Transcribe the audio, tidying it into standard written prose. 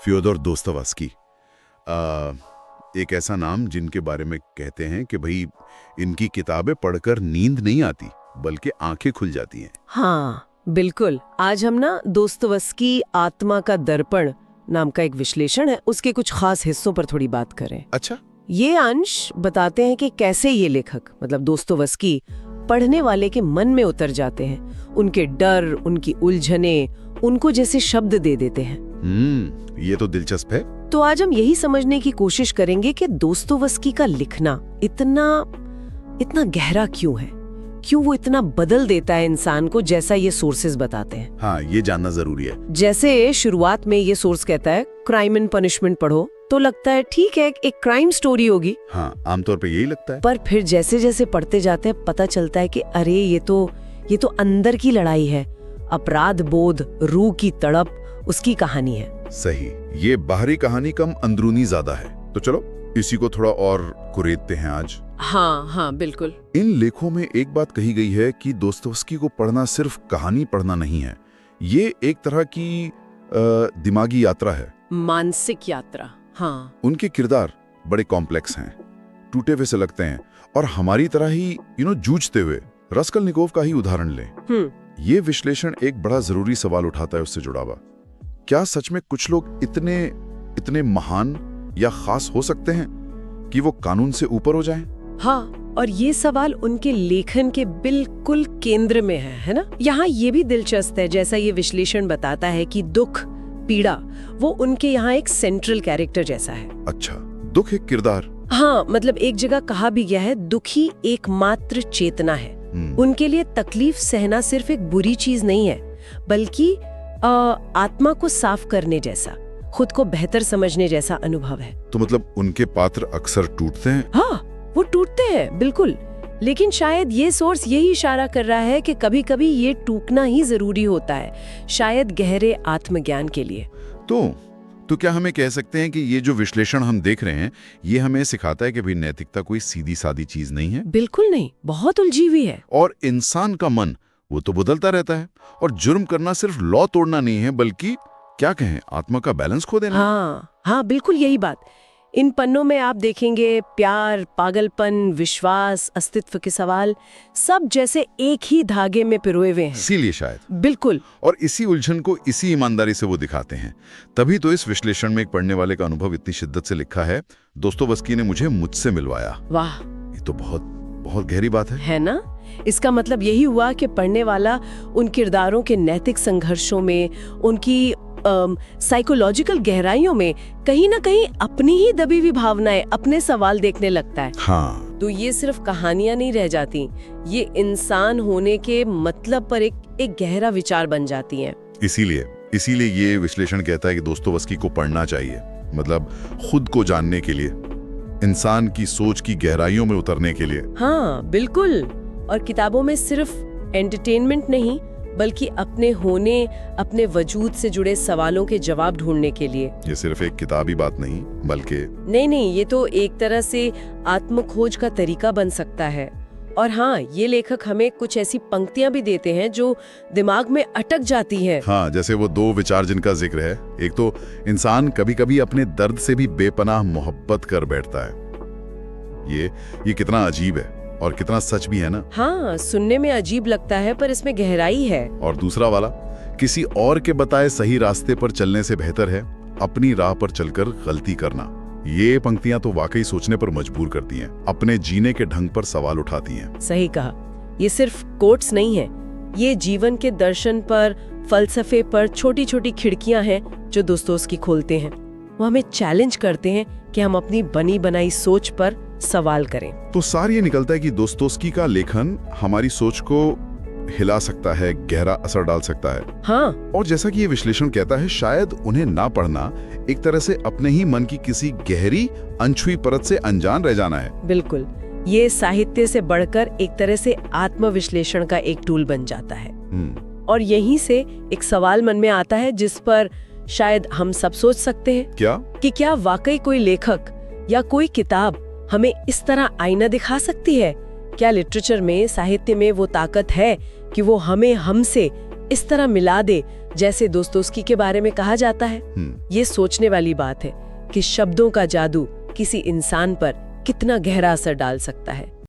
Fyodor Dostoevsky, एक ऐसा नाम जिनके बारे में कहते हैं कि भाई इनकी किताबें पढ़कर नींद नहीं आती बल्कि आंखें खुल जाती हैं। हाँ बिल्कुल। आज हम ना दोस्तोवस्की आत्मा का दर्पण नाम का एक विश्लेषण है, उसके कुछ खास हिस्सों पर थोड़ी बात करें। अच्छा। ये अंश बताते हैं कि कैसे ये लेखक मतलब दोस्तोवस्की पढ़ने वाले के मन में उतर जाते हैं, उनके डर, उनकी उलझने उनको जैसे शब्द दे देते हैं। ये तो दिलचस्प है। तो आज हम यही समझने की कोशिश करेंगे कि दोस्तोवस्की का लिखना इतना गहरा क्यों है, क्यों वो इतना बदल देता है इंसान को, जैसा ये सोर्सेज बताते हैं। हाँ, ये जानना जरूरी है। जैसे शुरुआत में ये सोर्स कहता है क्राइम एंड पनिशमेंट पढ़ो, तो लगता है ठीक है एक क्राइम स्टोरी होगी। हाँ, आमतौर पे यही लगता है। पर फिर जैसे जैसे पढ़ते जाते हैं पता चलता है कि अरे ये तो अंदर की लड़ाई है, अपराध बोध, रूह की तड़प, उसकी कहानी है। सही, ये बाहरी कहानी कम, अंदरूनी ज्यादा है। तो चलो इसी को थोड़ा और कुरेदते हैं आज। हाँ बिल्कुल। इन लेखों में एक बात कही गई है कि दोस्तोवस्की को पढ़ना सिर्फ कहानी पढ़ना नहीं है, ये एक तरह की दिमागी यात्रा है, मानसिक यात्रा। हाँ, उनके किरदार बड़े कॉम्प्लेक्स हैं, टूटे हुए से लगते हैं और हमारी तरह ही जूझते हुए। रस्कलनिकोव का ही उदाहरण लें। ये विश्लेषण एक बड़ा जरूरी सवाल उठाता है उससे जुड़ा हुआ। क्या सच में कुछ लोग इतने महान या खास हो सकते हैं कि वो कानून से ऊपर हो जाएं? हाँ, और ये सवाल उनके लेखन के बिल्कुल केंद्र में है ना। यहाँ ये भी दिलचस्प है, जैसा ये विश्लेषण बताता है कि दुख, पीड़ा, वो उनके यहाँ एक सेंट्रल कैरेक्टर जैसा है। अच्छा, दुख एक किरदार। हाँ, मतलब एक जगह कहा भी गया है दुखी एकमात्र चेतना है। उनके लिए तकलीफ सहना सिर्फ एक बुरी चीज नहीं है, बल्कि आत्मा को साफ करने जैसा, खुद को बेहतर समझने जैसा अनुभव है। तो मतलब उनके पात्र अक्सर टूटते हैं? हाँ, वो टूटते हैं बिल्कुल, लेकिन शायद ये सोर्स यही इशारा कर रहा है कि कभी-कभी ये टूटना ही जरूरी होता है, शायद गहरे आत्मज्ञान के लिए। तो क्या हमें कह सकते हैं कि ये जो विश्लेषण हम देख रहे हैं, ये हमें सिखाता है कि भाई नैतिकता कोई सीधी सादी चीज नहीं है? बिल्कुल नहीं, बहुत उलझी हुई है। और इंसान का मन वो तो बदलता रहता है, और जुर्म करना सिर्फ लॉ तोड़ना नहीं है, बल्कि क्या कहें, आत्मा का बैलेंस खो देना। हाँ बिल्कुल यही बात। इन पन्नों में आप देखेंगे प्यार, पागलपन, विश्वास, अस्तित्व के सवाल, सब जैसे एक ही धागे में पिरोए हुए हैं। इसीलिए शायद। बिल्कुल। और इसी उलझन को इसी ईमानदारी से वो दिखाते हैं। तभी तो इस विश्लेषण में एक पढ़ने वाले का अनुभव इतनी शिद्दत से लिखा है, दोस्तोवस्की ने मुझे मुझसे मिलवाया। वाह, ये तो बहुत बहुत गहरी बात है ना। इसका मतलब यही हुआ कि पढ़ने वाला उन किरदारों के नैतिक संघर्षों में, उनकी साइकोलॉजिकल गहराइयों में कहीं ना कहीं अपनी ही दबी हुई भावनाएं, अपने सवाल देखने लगता है। हाँ। तो ये सिर्फ कहानियां नहीं रह जाती, ये इंसान होने के मतलब पर एक गहरा विचार बन जाती हैं। इसीलिए ये विश्लेषण कहता है कि दोस्तोवस्की को पढ़ना चाहिए, मतलब खुद को जानने के लिए, इंसान की सोच की गहराइयों में उतरने के लिए। हाँ बिल्कुल। और किताबों में सिर्फ एंटरटेनमेंट नहीं, बल्कि अपने होने, अपने वजूद से जुड़े सवालों के जवाब ढूंढने के लिए। ये सिर्फ एक किताबी बात नहीं, बल्कि नहीं, ये तो एक तरह से आत्मखोज का तरीका बन सकता है। और हाँ, ये लेखक हमें कुछ ऐसी पंक्तियां भी देते हैं जो दिमाग में अटक जाती हैं। हाँ, जैसे वो दो विचार जिनका जिक्र है। एक तो इंसान कभी-कभी अपने दर्द से भी बेपनाह मोहब्बत कर बैठता है। ये कितना अजीब है और कितना सच भी है ना। हाँ, सुनने में अजीब लगता है पर इसमें गहराई है। और दूसरा वाला, किसी और के बताए सही रास्ते पर चलने से बेहतर है अपनी राह पर चलकर गलती करना। ये पंक्तियां तो वाकई सोचने पर मजबूर करती हैं, अपने जीने के ढंग पर सवाल उठाती हैं। सही कहा। ये सिर्फ कोट्स नहीं है, ये जीवन के दर्शन पर, फलसफे पर छोटी छोटी खिड़कियां हैं जो दोस्तोवस्की खोलते हैं। वो हमें चैलेंज करते हैं कि हम अपनी बनी बनाई सोच पर सवाल करें। तो सार ये निकलता है कि दोस्तोवस्की का लेखन हमारी सोच को हिला सकता है, गहरा असर डाल सकता है। हाँ। और जैसा कि ये विश्लेषण कहता है, शायद उन्हें ना पढ़ना एक तरह से अपने ही मन की किसी गहरी अनछुई परत से अनजान रह जाना है। बिल्कुल, ये साहित्य से बढ़कर एक तरह से आत्मविश्लेषण का एक टूल बन जाता है। और यहीं से एक सवाल मन में आता है जिस पर शायद हम सब सोच सकते हैं। क्या वाकई कोई लेखक या कोई किताब हमें इस तरह आईना दिखा सकती है? क्या लिटरेचर में, साहित्य में वो ताकत है कि वो हमें हमसे इस तरह मिला दे जैसे दोस्तोव्स्की के बारे में कहा जाता है। ये सोचने वाली बात है कि शब्दों का जादू किसी इंसान पर कितना गहरा असर डाल सकता है।